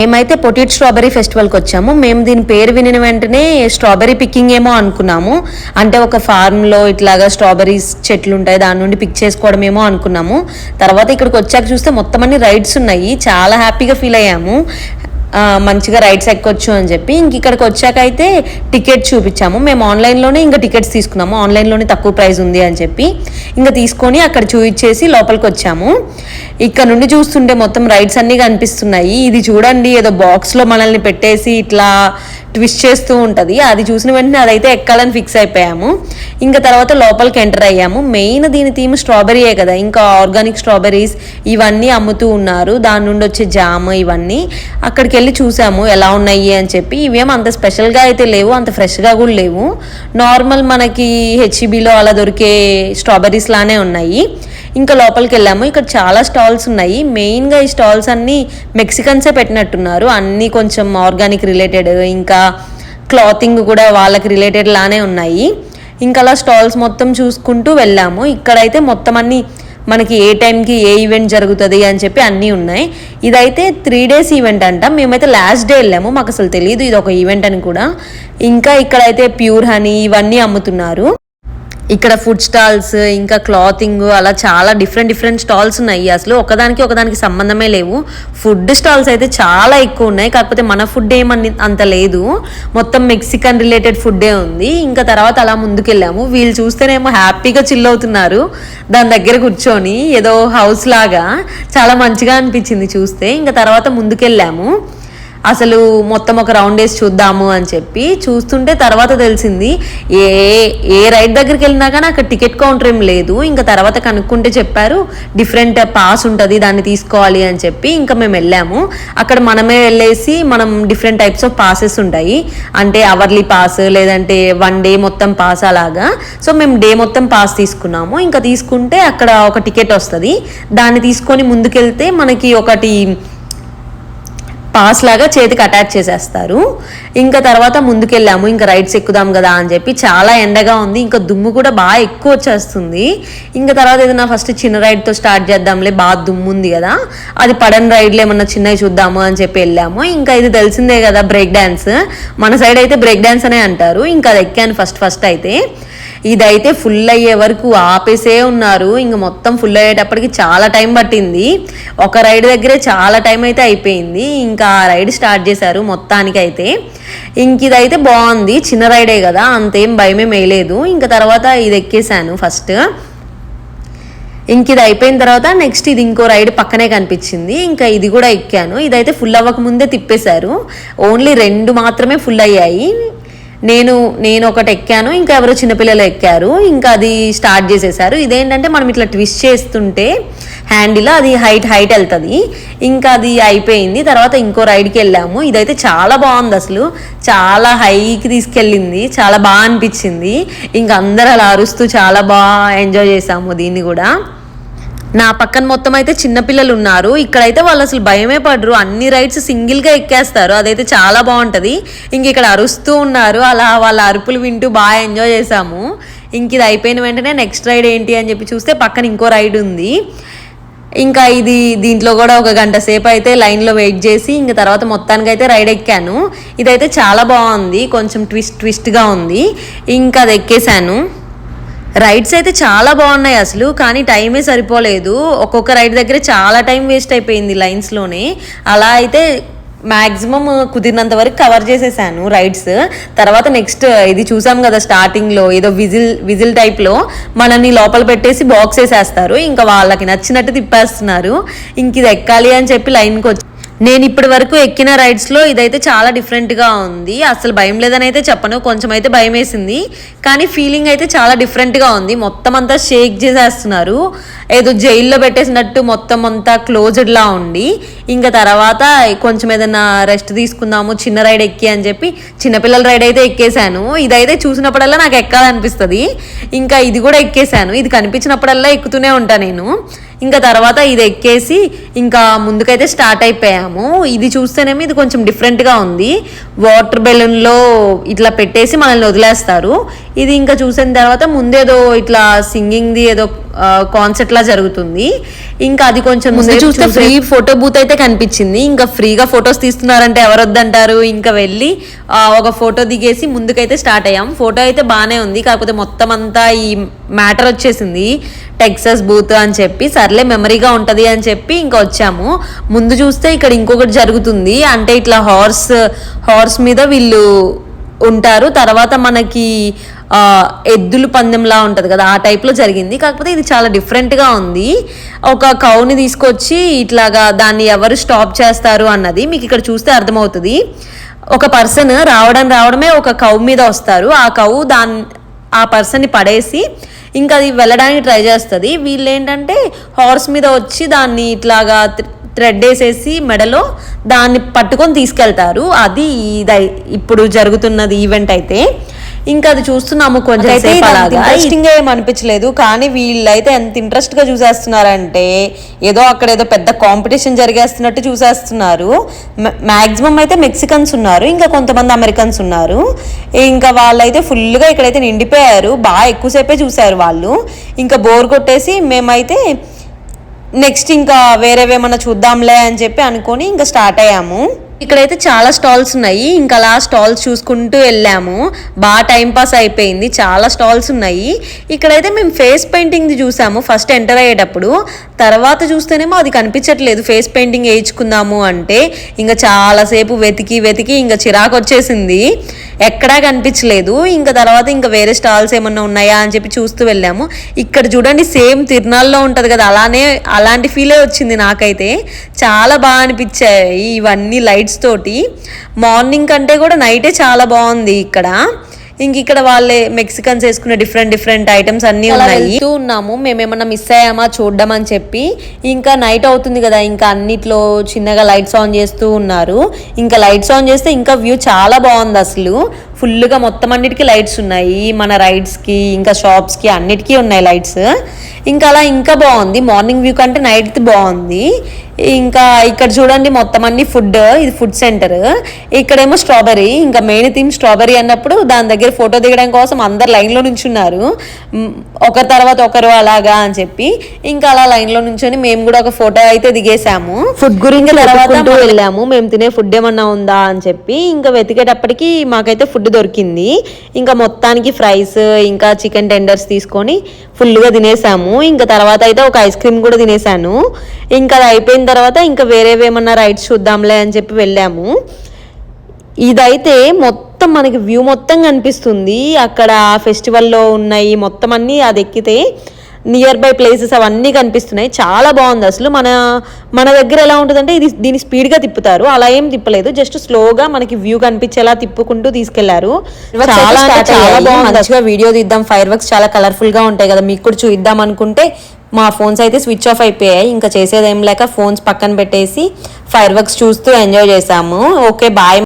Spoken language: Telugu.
మేమైతే పొటిట్ స్ట్రాబెరీ ఫెస్టివల్కి వచ్చాము. మేము దీని పేరు వినిన వెంటనే స్ట్రాబెరీ పిక్కింగ్ ఏమో అనుకున్నాము. అంటే ఒక ఫార్మ్లో ఇట్లాగా స్ట్రాబెరీస్ చెట్లు ఉంటాయి, దాని నుండి పిక్ చేసుకోవడం ఏమో అనుకున్నాము. తర్వాత ఇక్కడికి వచ్చాక చూస్తే మొత్తం అన్ని రైడ్స్ ఉన్నాయి. చాలా హ్యాపీగా ఫీల్ అయ్యాము, మంచిగా రైడ్స్ ఎక్కొచ్చు అని చెప్పి. ఇంక ఇక్కడికి వచ్చాక అయితే టికెట్ చూపించాము. మేము ఆన్లైన్లోనే ఇంకా టికెట్స్ తీసుకున్నాము, ఆన్లైన్లోనే తక్కువ ప్రైస్ ఉంది అని చెప్పి. ఇంకా తీసుకొని అక్కడ చూపించేసి లోపలికి వచ్చాము. ఇక్కడ నుండి చూస్తుంటే మొత్తం రైడ్స్ అన్నీ కనిపిస్తున్నాయి. ఇది చూడండి, ఏదో బాక్స్లో మనల్ని పెట్టేసి ఇట్లా ట్విస్ట్ చేస్తూ ఉంటుంది. అది చూసిన వెంటనే అదైతే ఎక్కాలని ఫిక్స్ అయిపోయాము. ఇంకా తర్వాత లోపలికి ఎంటర్ అయ్యాము. మెయిన్ దీని థీమ్ స్ట్రాబెరీయే కదా, ఇంకా ఆర్గానిక్ స్ట్రాబెరీస్ ఇవన్నీ అమ్ముతూ ఉన్నారు. దాని నుండి వచ్చే జామ్ ఇవన్నీ అక్కడికి వెళ్ళి చూసాము ఎలా ఉన్నాయి అని చెప్పి. ఇవేమో అంత స్పెషల్గా అయితే లేవు, అంత ఫ్రెష్గా కూడా లేవు. నార్మల్ మనకి హెచ్ఈబీలో అలా దొరికే స్ట్రాబెరీస్ లానే ఉన్నాయి. ఇంకా లోపలికి వెళ్ళాము. ఇక్కడ చాలా స్టాల్స్ ఉన్నాయి. మెయిన్గా ఈ స్టాల్స్ అన్నీ మెక్సికన్సే పెట్టినట్టున్నారు. అన్నీ కొంచెం ఆర్గానిక్ రిలేటెడ్, ఇంకా క్లాతింగ్ కూడా వాళ్ళకి రిలేటెడ్ లానే ఉన్నాయి. ఇంకా అలా స్టాల్స్ మొత్తం చూసుకుంటూ వెళ్ళాము. ఇక్కడైతే మొత్తం అన్నీ మనకి ఏ టైంకి ఏ ఈవెంట్ జరుగుతుంది అని చెప్పి అన్నీ ఉన్నాయి. ఇదైతే 3 days ఈవెంట్ అంట. మేమైతే లాస్ట్ డే వెళ్ళాము, మాకు అసలు తెలియదు ఇది ఒక ఈవెంట్ అని కూడా. ఇంకా ఇక్కడైతే ప్యూర్ హనీ ఇవన్నీ అమ్ముతున్నారు. ఇక్కడ ఫుడ్ స్టాల్స్, ఇంకా క్లాతింగ్, అలా చాలా డిఫరెంట్ స్టాల్స్ ఉన్నాయి. అసలు ఒకదానికి సంబంధమే లేవు. ఫుడ్ స్టాల్స్ అయితే చాలా ఎక్కువ ఉన్నాయి, కాకపోతే మన ఫుడ్ ఏమని అంత లేదు, మొత్తం మెక్సికన్ రిలేటెడ్ ఫుడ్డే ఉంది. ఇంకా తర్వాత అలా ముందుకెళ్ళాము. వీళ్ళు చూస్తేనేమో హ్యాపీగా చిల్ అవుతున్నారు దాని దగ్గర కూర్చొని, ఏదో హౌస్ లాగా. చాలా మంచిగా అనిపించింది చూస్తే. ఇంకా తర్వాత ముందుకెళ్ళాము. అసలు మొత్తం ఒక రౌండ్ వేసి చూద్దాము అని చెప్పి చూస్తుంటే తర్వాత తెలిసింది ఏ రైడ్ దగ్గరికి వెళ్ళినా కానీ అక్కడ టికెట్ కౌంటర్ ఏం లేదు. ఇంకా తర్వాత కనుక్కుంటే చెప్పారు డిఫరెంట్ పాస్ ఉంటుంది, దాన్ని తీసుకోవాలి అని చెప్పి. ఇంకా మేము వెళ్ళాము. అక్కడ మనమే వెళ్ళేసి మనం డిఫరెంట్ టైప్స్ ఆఫ్ పాసెస్ ఉంటాయి, అంటే అవర్లీ పాస్ లేదంటే 1 day మొత్తం పాస్ అలాగా. సో మేము డే మొత్తం పాస్ తీసుకున్నాము. ఇంకా తీసుకుంటే అక్కడ ఒక టికెట్ వస్తుంది, దాన్ని తీసుకొని ముందుకెళ్తే మనకి ఒకటి పాస్ లాగా చేతికి అటాచ్ చేసేస్తారు. ఇంకా తర్వాత ముందుకెళ్ళాము. ఇంకా రైడ్స్ ఎక్కుదాం కదా అని చెప్పి. చాలా ఎండగా ఉంది, ఇంకా దుమ్ము కూడా బాగా ఎక్కువ వచ్చేస్తుంది. ఇంకా తర్వాత ఏదైనా ఫస్ట్ చిన్న రైడ్తో స్టార్ట్ చేద్దాంలే, బాగా దుమ్ము ఉంది కదా, అది పడని రైడ్లు ఏమన్నా చిన్నవి చూద్దాము అని చెప్పి వెళ్ళాము. ఇంకా ఇది తెలిసిందే కదా బ్రేక్ డ్యాన్స్, మన సైడ్ అయితే బ్రేక్ డ్యాన్స్ అనే అంటారు. ఇంకా అది ఎక్కాను ఫస్ట్ అయితే. ఇదైతే ఫుల్ అయ్యే వరకు ఆపేసే ఉన్నారు. ఇంక మొత్తం ఫుల్ అయ్యేటప్పటికి చాలా టైం పట్టింది. ఒక రైడ్ దగ్గరే చాలా టైం అయితే అయిపోయింది. ఇంకా ఆ రైడ్ స్టార్ట్ చేశారు మొత్తానికైతే. ఇంక ఇదైతే బాగుంది, చిన్న రైడే కదా, అంతేం భయమే వేయలేదు. ఇంకా తర్వాత ఇది ఎక్కేసాను ఫస్ట్. ఇంక ఇది అయిపోయిన తర్వాత నెక్స్ట్ ఇది ఇంకో రైడ్ పక్కనే కనిపించింది, ఇంకా ఇది కూడా ఎక్కాను. ఇదైతే ఫుల్ అవ్వకముందే తిప్పేశారు, ఓన్లీ 2 మాత్రమే ఫుల్ అయ్యాయి. నేను ఒకటి ఎక్కాను, ఇంకా ఎవరో చిన్నపిల్లలు ఎక్కారు. ఇంకా అది స్టార్ట్ చేసేసారు. ఇదేంటంటే మనం ఇట్లా ట్విస్ట్ చేస్తుంటే హ్యాండిల్ అది హైట్ వెళ్తుంది. ఇంకా అది అయిపోయింది. తర్వాత ఇంకో రైడ్కి వెళ్ళాము. ఇదైతే చాలా బాగుంది, అసలు చాలా హైకి తీసుకెళ్ళింది, చాలా బాగా అనిపించింది. ఇంకా అందరూ అలా అరుస్తూ చాలా బాగా ఎంజాయ్ చేసాము దీన్ని కూడా. నా పక్కన మొత్తం అయితే చిన్నపిల్లలు ఉన్నారు. ఇక్కడైతే వాళ్ళు అసలు భయమే పడరు, అన్ని రైడ్స్ సింగిల్గా ఎక్కేస్తారు. అదైతే చాలా బాగుంటుంది. ఇంక ఇక్కడ అరుస్తూ ఉన్నారు, అలా వాళ్ళ అరుపులు వింటూ బాగా ఎంజాయ్ చేసాము. ఇంక ఇది అయిపోయిన వెంటనే నెక్స్ట్ రైడ్ ఏంటి అని చెప్పి చూస్తే పక్కన ఇంకో రైడ్ ఉంది. ఇంకా దీంట్లో కూడా 1 గంట సేపు అయితే లైన్లో వెయిట్ చేసి ఇంకా తర్వాత మొత్తానికి అయితే రైడ్ ఎక్కాను. ఇదైతే చాలా బాగుంది, కొంచెం ట్విస్ట్గా ఉంది. ఇంకా అది ఎక్కేసాను. రైడ్స్ అయితే చాలా బాగున్నాయి అసలు, కానీ టైమే సరిపోలేదు. ఒక్కొక్క రైడ్ దగ్గర చాలా టైం వేస్ట్ అయిపోయింది లైన్స్లోనే. అలా అయితే మ్యాక్సిమం కుదిరినంత వరకు కవర్ చేసేసాను రైడ్స్. తర్వాత నెక్స్ట్ ఇది చూసాం కదా స్టార్టింగ్లో, ఏదో విజిల్ టైప్లో మనల్ని లోపల పెట్టేసి బాక్స్ వేసేస్తారు, ఇంకా వాళ్ళకి నచ్చినట్టు తిప్పేస్తున్నారు. ఇంక ఇది ఎక్కాలి అని చెప్పి లైన్కి వచ్చి నేను ఇప్పటి వరకు ఎక్కిన రైడ్స్లో ఇదైతే చాలా డిఫరెంట్గా ఉంది. అసలు భయం లేదని అయితే చెప్పను, కొంచెం అయితే భయం వేసింది, కానీ ఫీలింగ్ అయితే చాలా డిఫరెంట్గా ఉంది. మొత్తం అంతా షేక్ చేసేస్తున్నారు, ఏదో జైల్లో పెట్టేసినట్టు మొత్తం అంతా క్లోజ్డ్లా ఉండి. ఇంకా తర్వాత కొంచెం ఏదైనా రెస్ట్ తీసుకుందాము చిన్న రైడ్ ఎక్కి అని చెప్పి చిన్నపిల్లల రైడ్ అయితే ఎక్కేసాను. ఇదైతే చూసినప్పుడల్లా నాకు ఎక్కాలనిపిస్తుంది. ఇంకా ఇది కూడా ఎక్కేసాను, ఇది కనిపించినప్పుడల్లా ఎక్కుతూనే ఉంటాను నేను. ఇంకా తర్వాత ఇది ఎక్కేసి ఇంకా ముందుకైతే స్టార్ట్ అయిపోయాము. ఇది చూస్తేనేమో ఇది కొంచెం డిఫరెంట్గా ఉంది, వాటర్ బెలూన్లో ఇట్లా పెట్టేసి మనల్ని వదిలేస్తారు. ఇది ఇంకా చూసిన తర్వాత ముందేదో ఇట్లా సింగింగ్ది ఏదో కాన్సెప్ట్ లా జరుగుతుంది. ఇంకా అది కొంచెం ముందు చూస్తే ఫ్రీ ఫోటో బూత్ అయితే కనిపించింది. ఇంకా ఫ్రీగా ఫొటోస్ తీస్తున్నారంటే ఎవరు వద్దంటారు. ఇంకా వెళ్ళి ఒక ఫోటో దిగేసి ముందుకైతే స్టార్ట్ అయ్యాం. ఫోటో అయితే బాగానే ఉంది, కాకపోతే మొత్తం అంతా ఈ మ్యాటర్ వచ్చేసింది టెక్సాస్ బూత్ అని చెప్పి. సర్లే మెమరీగా ఉంటది అని చెప్పి ఇంకా వచ్చాము. ముందు చూస్తే ఇక్కడ ఇంకొకటి జరుగుతుంది, అంటే ఇట్లా హార్స్ మీద వీళ్ళు ఉంటారు. తర్వాత మనకి ఎద్దులు పందెంలా ఉంటుంది కదా, ఆ టైప్లో జరిగింది. కాకపోతే ఇది చాలా డిఫరెంట్గా ఉంది. ఒక కౌని తీసుకొచ్చి ఇట్లాగా దాన్ని ఎవరు స్టాప్ చేస్తారు అన్నది మీకు ఇక్కడ చూస్తే అర్థమవుతుంది. ఒక పర్సన్ రావడమే ఒక కౌ మీద వస్తారు. ఆ కౌ ఆ పర్సన్ని పడేసి ఇంకా అది వెళ్ళడానికి ట్రై చేస్తుంది. వీళ్ళు ఏంటంటే హార్స్ మీద వచ్చి దాన్ని ఇట్లాగా థ్రెడ్ వేసేసి మెడలో దాన్ని పట్టుకొని తీసుకెళ్తారు. అది ఇప్పుడు జరుగుతున్నది ఈవెంట్ అయితే. ఇంకా అది చూస్తున్నాము కొంచెం ఇంట్రెస్టింగ్ గా ఏం అనిపించలేదు, కానీ వీళ్ళైతే ఎంత ఇంట్రెస్ట్ గా చూసేస్తున్నారంటే ఏదో అక్కడ ఏదో పెద్ద కాంపిటీషన్ జరిగేస్తున్నట్టు చూసేస్తున్నారు. మాక్సిమం అయితే మెక్సికన్స్ ఉన్నారు, ఇంకా కొంతమంది అమెరికన్స్ ఉన్నారు. ఇంకా వాళ్ళైతే ఫుల్గా ఇక్కడైతే నిండిపోయారు, బాగా ఎక్కువసేపే చూసారు వాళ్ళు. ఇంకా బోర్ కొట్టేసి మేమైతే నెక్స్ట్ ఇంకా వేరేవేమన్నా చూద్దాంలే అని చెప్పి అనుకొని ఇంకా స్టార్ట్ అయ్యాము. ఇక్కడైతే చాలా స్టాల్స్ ఉన్నాయి, ఇంకా అలా స్టాల్స్ చూసుకుంటూ వెళ్ళాము. బాగా టైంపాస్ అయిపోయింది, చాలా స్టాల్స్ ఉన్నాయి. ఇక్కడైతే మేము ఫేస్ పెయింటింగ్ది చూసాము ఫస్ట్ ఎంటర్ అయ్యేటప్పుడు. తర్వాత చూస్తేనేమో అది కనిపించట్లేదు. ఫేస్ పెయింటింగ్ వేయించుకుందాము అంటే ఇంకా చాలాసేపు వెతికి ఇంకా చిరాకు వచ్చేసింది, ఎక్కడా కనిపించలేదు. ఇంకా తర్వాత ఇంకా వేరే స్టాల్స్ ఏమన్నా ఉన్నాయా అని చెప్పి చూస్తూ వెళ్ళాము. ఇక్కడ చూడండి సేమ్ తిరునాళ్ళలో ఉంటుంది కదా, అలాంటి ఫీలే వచ్చింది నాకైతే. చాలా బాగా అనిపించాయి ఇవన్నీ లైట్స్ తోటి. మార్నింగ్ కంటే కూడా నైటే చాలా బాగుంది ఇక్కడ. ఇంక ఇక్కడ వాళ్ళే మెక్సికన్స్ వేసుకునే డిఫరెంట్ ఐటమ్స్ అన్నీ ఉన్నాము. మేమేమన్నా మిస్ అయ్యామా చూడడం అని చెప్పి. ఇంకా నైట్ అవుతుంది కదా, ఇంకా అన్నిట్లో చిన్నగా లైట్స్ ఆన్ చేస్తూ ఉన్నారు. ఇంకా లైట్స్ ఆన్ చేస్తే ఇంకా వ్యూ చాలా బాగుంది అసలు. ఫుల్గా మొత్తం అన్నిటికీ లైట్స్ ఉన్నాయి, మన రైడ్స్కి ఇంకా షాప్స్కి అన్నిటికీ ఉన్నాయి లైట్స్. ఇంకా అలా ఇంకా బాగుంది, మార్నింగ్ వ్యూ కంటే నైట్ బాగుంది. ఇంకా ఇక్కడ చూడండి మొత్తం అన్ని ఇది ఫుడ్ సెంటర్. ఇక్కడేమో స్ట్రాబెరీ, ఇంకా మెయిన్ థీమ్ స్ట్రాబెరీ అన్నప్పుడు దాని దగ్గర ఫోటో దిగడం కోసం అందరు లైన్లో నుంచున్నారు, ఒకరి తర్వాత ఒకరు అలాగా అని చెప్పి. ఇంకా అలా లైన్లో నుంచొని మేము కూడా ఒక ఫోటో అయితే దిగేసాము. ఫుడ్ గురించి తర్వాత వెళ్ళాము, మేము తినే ఫుడ్ ఏమన్నా ఉందా అని చెప్పి. ఇంకా వెతికేటప్పటికి మాకైతే ఫుడ్ దొరికింది. ఇంకా మొత్తానికి ఫ్రైస్ ఇంకా చికెన్ టెండర్స్ తీసుకొని ఫుల్గా తినేసాము. ఇంకా తర్వాత అయితే ఒక ఐస్ క్రీమ్ కూడా తినేసాను. ఇంకా అది అయిపోయిన తర్వాత ఇంకా వేరేవేమన్నా రైడ్స్ చూద్దాంలే అని చెప్పి వెళ్ళాము. ఇదైతే మొత్తం మనకి వ్యూ మొత్తం కనిపిస్తుంది. అక్కడ ఫెస్టివల్లో ఉన్నాయి మొత్తం అన్నీ, అది ఎక్కితే నియర్ బై ప్లేసెస్ అవన్నీ కనిపిస్తున్నాయి. చాలా బాగుంది అసలు. మన దగ్గర ఎలా ఉంటుందంటే దీన్ని స్పీడ్గా తిప్పుతారు, అలా ఏం తిప్పలేదు, జస్ట్ స్లోగా మనకి వ్యూ కనిపించేలా తిప్పుకుంటూ తీసుకెళ్లారు. చాలా బాగుంది, మంచిగా వీడియో తీద్దాం, ఫైర్ వర్క్స్ చాలా కలర్ఫుల్ గా ఉంటాయి కదా, మీకు కూడా చూద్దాం అనుకుంటే మా ఫోన్స్ అయితే స్విచ్ ఆఫ్ అయిపోయాయి. ఇంకా చేసేదేం లేక ఫోన్స్ పక్కన పెట్టేసి ఫైర్ వర్క్స్ చూస్తూ ఎంజాయ్ చేసాము. Okay bye.